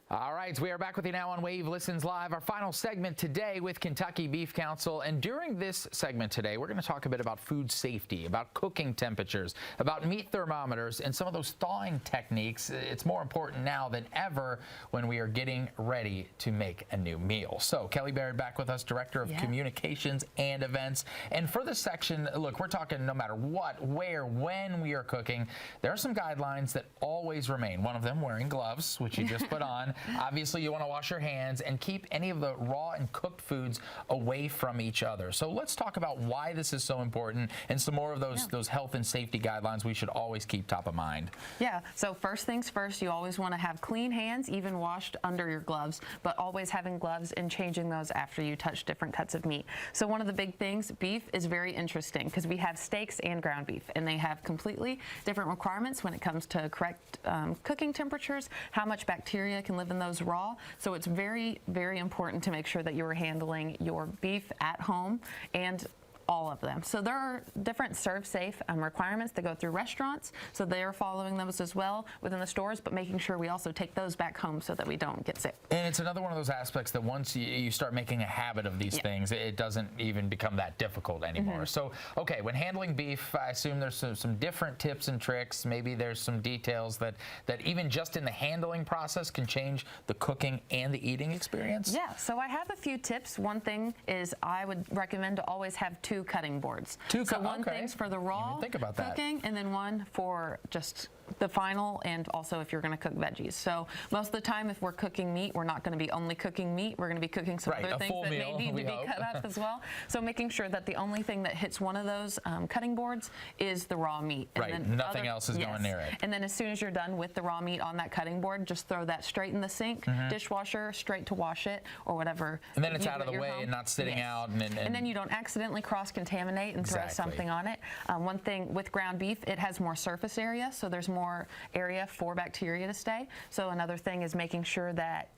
All right, we are back with you now on Wave Listens Live, our final segment today with Kentucky Beef Council. And during this segment today, we're going to talk a bit about food safety, about cooking temperatures, about meat thermometers, and some of those thawing techniques. It's more important now than ever when we are getting ready to make a new meal. So Kelly Barrett back with us, Director of Communications and Events. And for this section, look, we're talking no matter what, where, when we are cooking, there are some guidelines that always remain. One of them wearing gloves, which you just put on. Obviously, you want to wash your hands and keep any of the raw and cooked foods away from each other. So let's talk about why this is so important and some more of those health and safety guidelines we should always keep top of mind. Yeah, so first things first, you always want to have clean hands, even washed under your gloves, but always having gloves and changing those after you touch different cuts of meat. So one of the big things, beef is very interesting because we have steaks and ground beef, and they have completely different requirements when it comes to correct cooking temperatures, how much bacteria can live in those raw. So it's very, very important to make sure that you're handling your beef at home and all of them. So there are different serve-safe requirements that go through restaurants, so they are following those as well within the stores, but making sure we also take those back home so that we don't get sick. And it's another one of those aspects that once you start making a habit of these things, it doesn't even become that difficult anymore. So, okay, when handling beef, I assume there's some different tips and tricks. Maybe there's some details that even just in the handling process can change the cooking and the eating experience? Yeah, so I have a few tips. One thing is I would recommend to always have two cutting boards. So one thing's for the raw cooking, and then one for just the final, and also if you're going to cook veggies. So most of the time, if we're cooking meat, we're not going to be only cooking meat. We're going to be cooking some other things that may need to be cut up as well. So making sure that the only thing that hits one of those cutting boards is the raw meat. And then nothing else is going near it. And then as soon as you're done with the raw meat on that cutting board, just throw that straight in the sink, dishwasher, straight to wash it, or whatever. And then it's out of the way and not sitting out. And then you don't accidentally cross-contaminate and throw something on it. One thing with ground beef, it has more surface area, so there's more area for bacteria to stay. So another thing is making sure that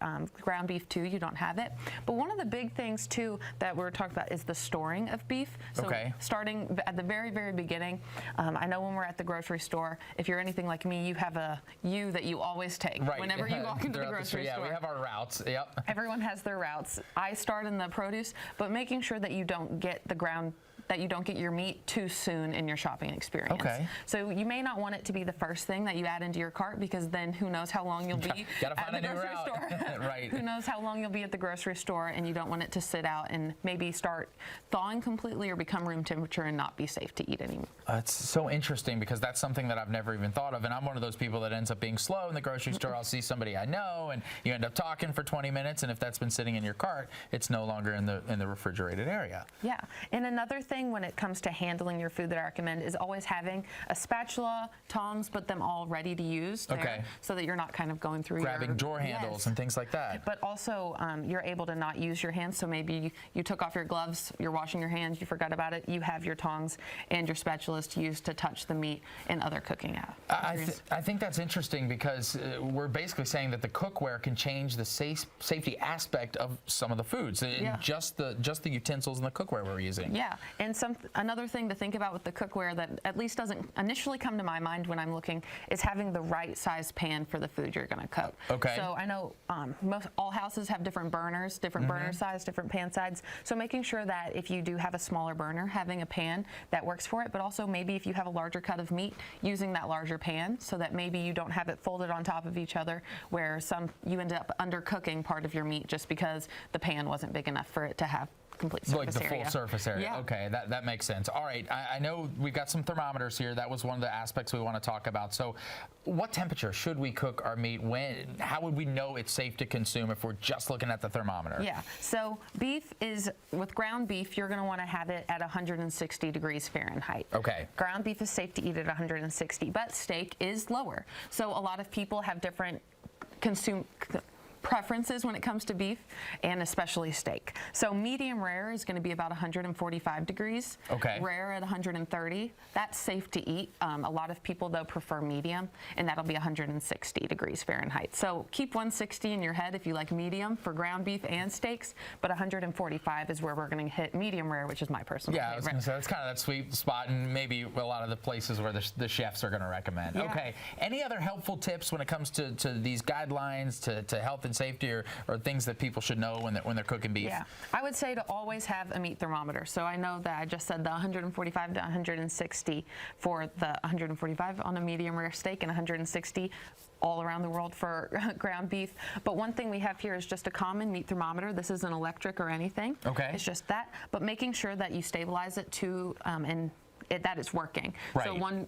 ground beef too, you don't have it. But one of the big things too that we're talking about is the storing of beef. So starting at the very, very beginning, I know when we're at the grocery store, if you're anything like me, you have a U that you always take whenever you walk into the grocery store. Yeah, we have our routes. Everyone has their routes. I start in the produce, but making sure that you don't get your meat too soon in your shopping experience. So you may not want it to be the first thing that you add into your cart, because then who knows how long you'll be at the grocery store. Who knows how long you'll be at the grocery store, and you don't want it to sit out and maybe start thawing completely or become room temperature and not be safe to eat anymore. It's so interesting because that's something that I've never even thought of, and I'm one of those people that ends up being slow in the grocery store. I'll see somebody I know, and you end up talking for 20 minutes, and if that's been sitting in your cart, it's no longer in the refrigerated area. Yeah, and another thing when it comes to handling your food that I recommend is always having a spatula, tongs, but them all ready to use there, so that you're not kind of going through grabbing drawer handles and things like that. But also you're able to not use your hands, so maybe you took off your gloves, you're washing your hands, you forgot about it, you have your tongs and your spatulas to use to touch the meat and other cooking I think that's interesting because we're basically saying that the cookware can change the safety aspect of some of the foods, just the utensils and the cookware we're using. Yeah, and another thing to think about with the cookware that at least doesn't initially come to my mind when I'm looking is having the right size pan for the food you're going to cook. So I know all houses have different burners, different burner size, different pan sides. So making sure that if you do have a smaller burner, having a pan that works for it, but also maybe if you have a larger cut of meat, using that larger pan so that maybe you don't have it folded on top of each other where you end up undercooking part of your meat just because the pan wasn't big enough for it to have complete surface area. Like the full surface area. Okay, that makes sense. All right, I know we've got some thermometers here. That was one of the aspects we want to talk about. So what temperature should we cook our meat? How would we know it's safe to consume if we're just looking at the thermometer? Yeah, so with ground beef, you're going to want to have it at 160 degrees Fahrenheit. Ground beef is safe to eat at 160, but steak is lower. So a lot of people have different preferences when it comes to beef, and especially steak. So medium rare is going to be about 145 degrees. Rare at 130. That's safe to eat. A lot of people, though, prefer medium, and that'll be 160 degrees Fahrenheit. So keep 160 in your head if you like medium for ground beef and steaks, but 145 is where we're going to hit medium rare, which is my personal favorite. I was going to say, that's kind of that sweet spot, and maybe a lot of the places where the chefs are going to recommend. Any other helpful tips when it comes to these guidelines, to health and safety or things that people should know when they're cooking beef? Yeah, I would say to always have a meat thermometer. So I know that I just said the 145 to 160 for the 145 on a medium rare steak and 160 all around the world for ground beef. But one thing we have here is just a common meat thermometer. This isn't electric or anything. Okay. It's just that, but making sure that you stabilize it to that it's working. Right. So one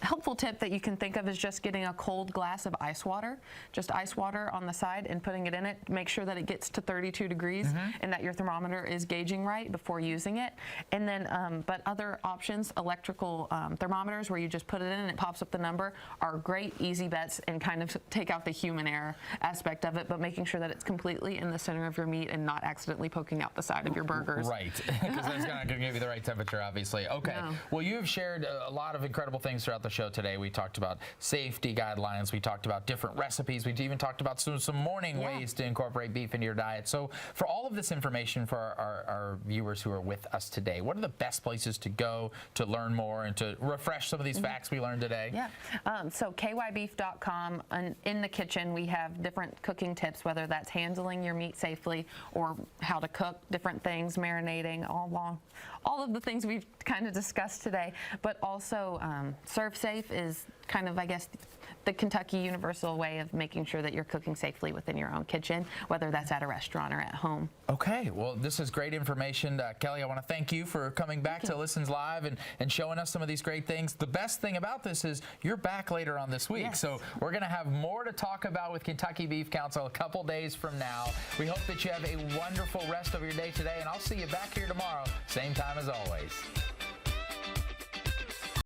helpful tip that you can think of is just getting a cold glass of ice water, just ice water on the side and putting it in it. Make sure that it gets to 32 degrees and that your thermometer is gauging right before using it. And then, but other options, electrical thermometers where you just put it in and it pops up the number, are great, easy bets and kind of take out the human error aspect of it, but making sure that it's completely in the center of your meat and not accidentally poking out the side of your burgers. Right, because that's not going to give you the right temperature, obviously. Okay, No. well, you've shared a lot of incredible things throughout the show today. We talked about safety guidelines. We talked about different recipes. We even talked about some morning ways to incorporate beef into your diet. So for all of this information for our viewers who are with us today, what are the best places to go to learn more and to refresh some of these facts we learned today? Yeah, so kybeef.com, and in the kitchen we have different cooking tips, whether that's handling your meat safely or how to cook different things, marinating, all of the things we've kind of discussed today. But also Serve Safe is kind of, I guess, the Kentucky universal way of making sure that you're cooking safely within your own kitchen, whether that's at a restaurant or at home. Okay, well, this is great information. Kelly, I want to thank you for coming back to Listens Live and showing us some of these great things. The best thing about this is you're back later on this week, Yes. so we're going to have more to talk about with Kentucky Beef Council a couple days from now. We hope that you have a wonderful rest of your day today, and I'll see you back here tomorrow, same time as always.